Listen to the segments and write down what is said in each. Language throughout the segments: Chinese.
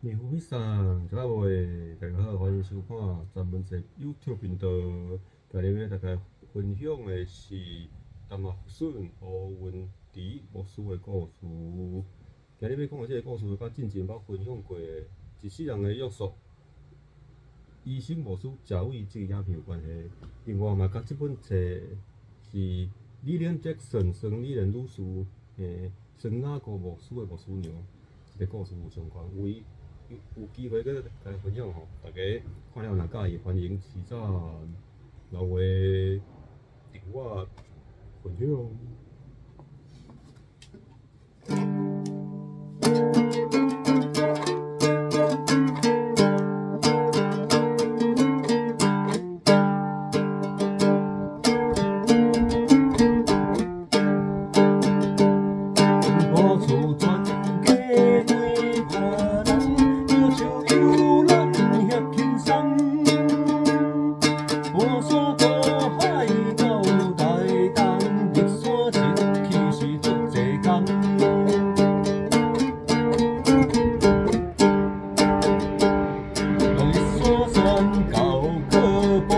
你好，上这位大家好，欢迎收看咱们这 YouTube 频道。今日要大家分享的是淡薄顺吴文迪牧师的故事。今日要讲的这个故事，甲之前捌分享过的一世人的约束，医生牧师教育这个影片有关系。另外嘛，甲这本册是李连杰森生理人女士孙雅姑牧师的牧师娘，这个故事有相关。有机会跟大家分享吼，大家看了若介意，欢迎私赞留话订我分享。我厝全家为外人，好像游览遐轻松。半山过海到台东，日山一去是足济工。从山山到科布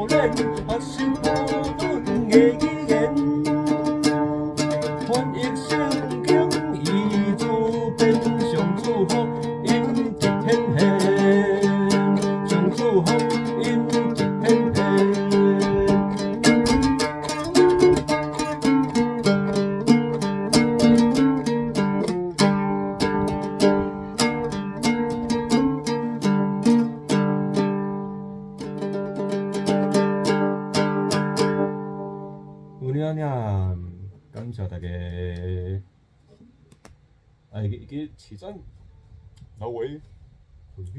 练，学习普通的语言，翻译圣经。以自变上祝福因一天现，上祝福因一天现。有念念，感谢大家。哎，去市站老话分享。